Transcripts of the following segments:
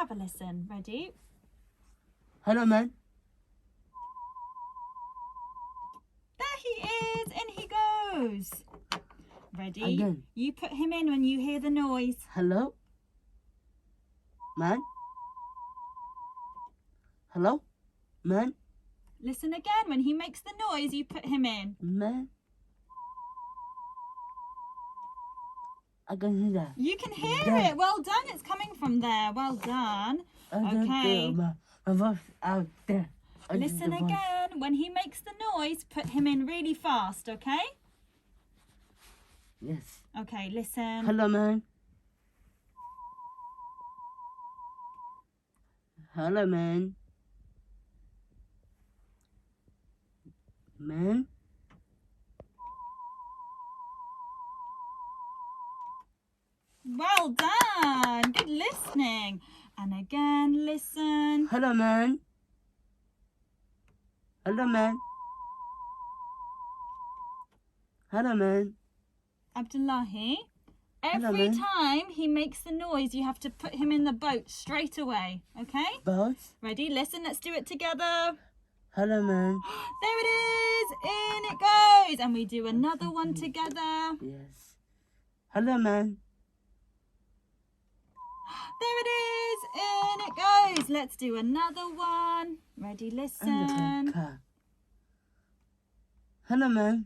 have a listen. Ready? Hello, man. There he is. In he goes. Ready? Again. You put him in when you hear the noise. Hello? Man? Hello? Man? Listen again. When he makes the noise, you put him in. Man? I can hear that. You can hear Yeah. it. Well done. It's coming from there. Well done. Okay. My voice out there. Listen again. When he makes the noise, put him in really fast, okay? Yes. Okay, listen. Hello, man. Hello, man. Man? Well done. Good listening. And again, listen. Hello, man. Hello, man. Hello, man. Abdullahi, Hello, every man. time he makes the noise, you have to put him in the boat straight away, okay? Both? Ready? Listen, let's do it together. Hello, man. There it is. In it goes. And we do another one together. Yes. Hello, man. There it is. In it goes. Let's do another one. Ready? Listen. Hello, man.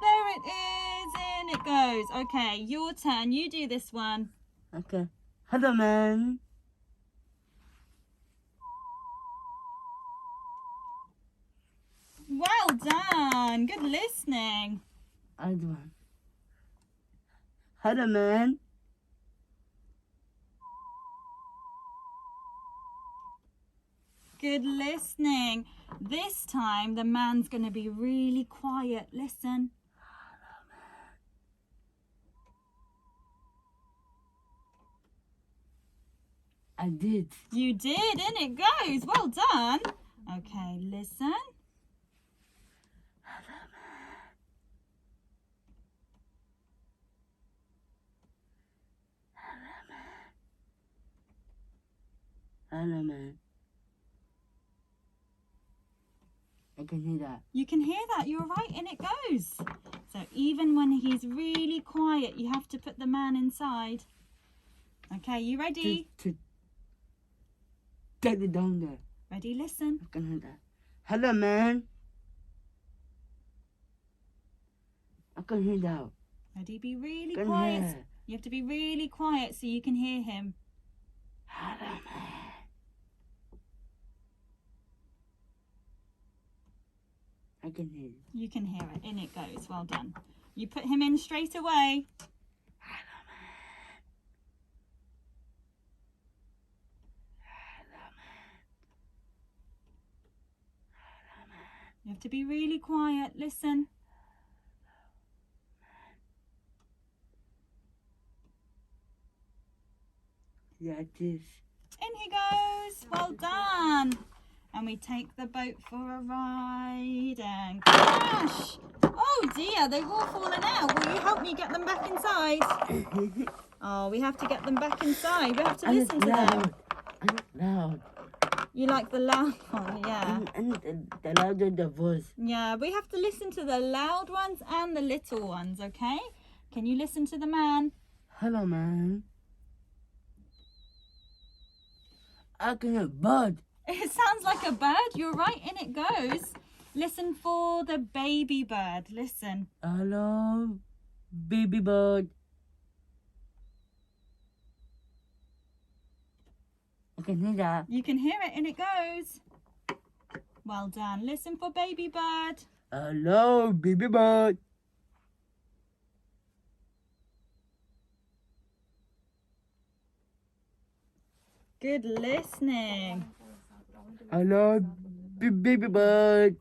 There it is. In it goes. Okay, your turn. You do this one. Okay. Hello, man. Well done. Good listening. I do one. Hello, man. Good listening. This time the man's going to be really quiet. Listen. I did. You did, in it goes. Well done. Okay, listen. Hello, man. Hello, man. I can hear that. You can hear that. You're right, in it goes. So even when he's really quiet, you have to put the man inside. Okay, you ready? Take it down there. Ready, listen. I can hear that. Hello, man. I can hear that. Ready, be really Can quiet. hear. You have to be really quiet so you can hear him. Hello, man. I can hear you. You can hear it. In it goes. Well done. You put him in straight away. Hello, man. Hello, man. Hello, man. You have to be really quiet. Listen. Yeah, this. In he goes. Well done. And we take the boat for a ride and crash. Oh dear, they've all fallen out. Will you help me get them back inside? Oh, we have to get them back inside. We have to listen to them. And loud. You like the loud one, yeah. And the louder the voice. Yeah, we have to listen to the loud ones and the little ones, okay? Can you listen to the man? Hello, man. I can hear bird. It sounds like a bird. You're right, in it goes. Listen for the baby bird. Listen. Hello, baby bird. I can hear that. You can hear it, in it goes. Well done. Listen for baby bird. Hello, baby bird. Good listening. Hello, baby bird.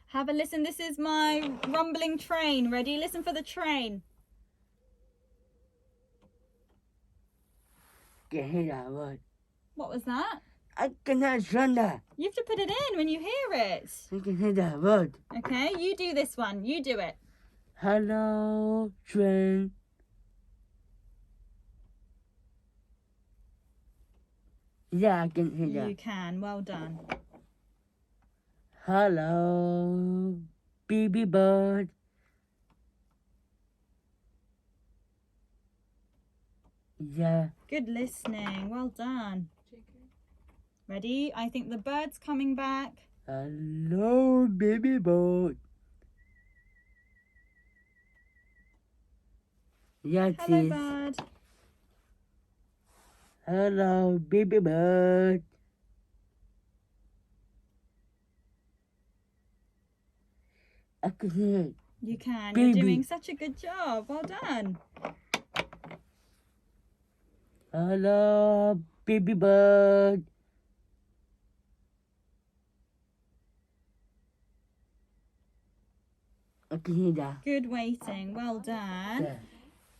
Have a listen. This is my rumbling train. Ready? Listen for the train. Can hear that word. What was that? I cannot thunder. You have to put it in when you hear it. I can hear that word. Okay, you do this one. You do it. Hello, train. Yeah, I can hear You that. can. Well done. Hello, baby bird. Yeah. Good listening. Well done. Ready? I think the bird's coming back. Hello, baby bird. Yeah, it Hello, is. bird. Hello, baby bird. I can hear it. You can. Baby. You're doing such a good job. Well done. Hello, baby bird. I can hear that. Good waiting. Well done. Yeah.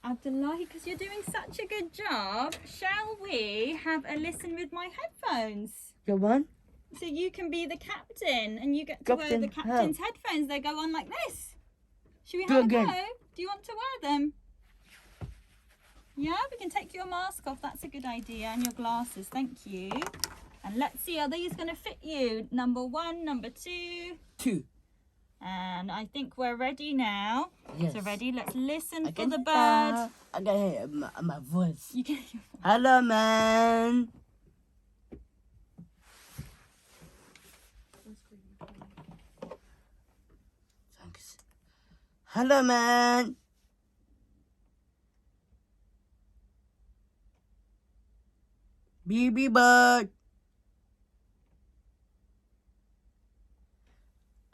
Abdullahi, because you're doing such a good job, shall we have a listen with my headphones? The one? So you can be the captain and you get to wear the Captain, captain's headphones. They go on like this. Should we Do have a again. go? Do you want to wear them? Yeah, we can take your mask off. That's a good idea. And your glasses. Thank you. And let's see, are these going to fit you? Number 1, number 2. 2. And I think we're ready now. Yes. So ready? Let's listen I for can the hear bird. that. I can hear my voice. You can hear. Hello, man. Thanks. Hello, man. Baby bird.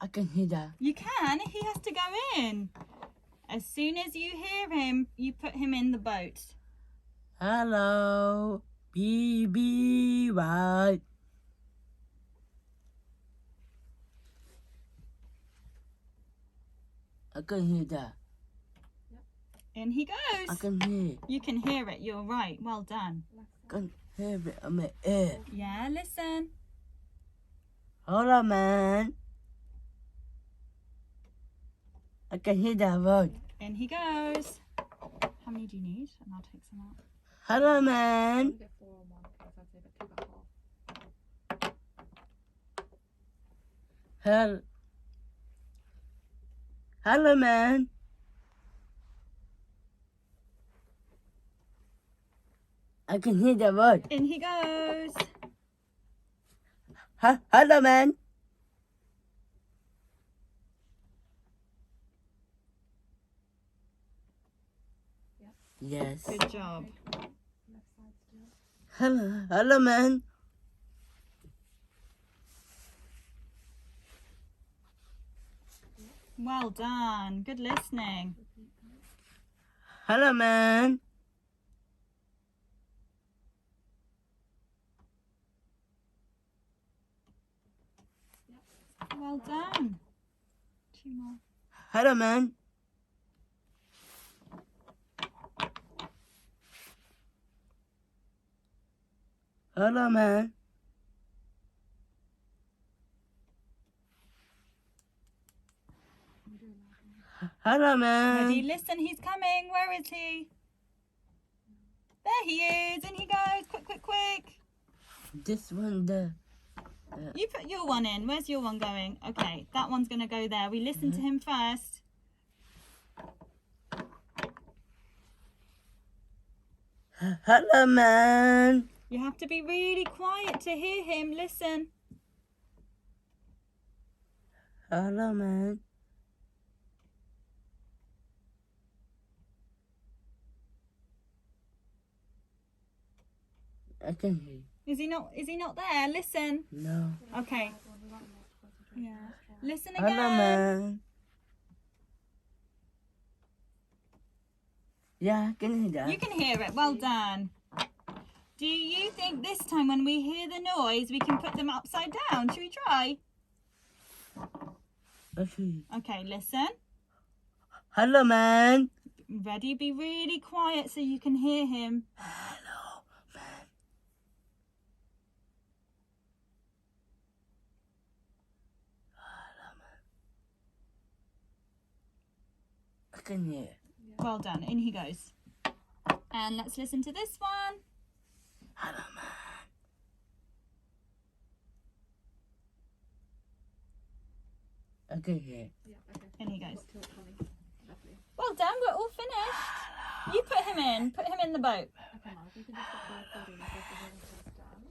I can hear that. You can. He has to go in. As soon as you hear him, you put him in the boat. Hello, baby bird. I can hear that. In he I goes. can hear. You can hear it. You're right. Well done. I can hear it on my ear. Yeah, listen. Hello, man. I can hear that word. In he goes. How many do you need? And I'll take some out. Hello, man. Get 4 on one because I'd say about 2 about half. Hello, man. I can hear that word. In he goes. Hello, man. Yes. Good job. Left side still. Hello, man. Well done. Good listening. Hello, man. Well done. 2 more. Hello, man. Hello, man. Hello, man. Ready? Listen, he's coming. Where is he? There he is. In he goes. Quick, quick, quick. This one there. You put your one in. Where's your one going? Okay, that one's going to go there. We listen to him first. Hello, man. You have to be really quiet to hear him. Listen. Hello, man. I can hear you. Is he not there? Listen. No. Okay. Yeah. Listen Hello, again. man. Yeah, I can hear that. You can hear it. Well done. Do you think this time when we hear the noise, we can put them upside down? Should we try? Okay. Okay, listen. Hello, man. Ready? Be really quiet so you can hear him. Hello, man. Hello, man. I can hear. Well done. In he goes. And let's listen to this one. Hello, man. I can hear. Yeah, okay. In he goes. Tilt, honey. Lovely. Well done. We're all finished. You put him in. Put him in the boat. Okay, Mum, if you can just put the recording and press the ring until it's done.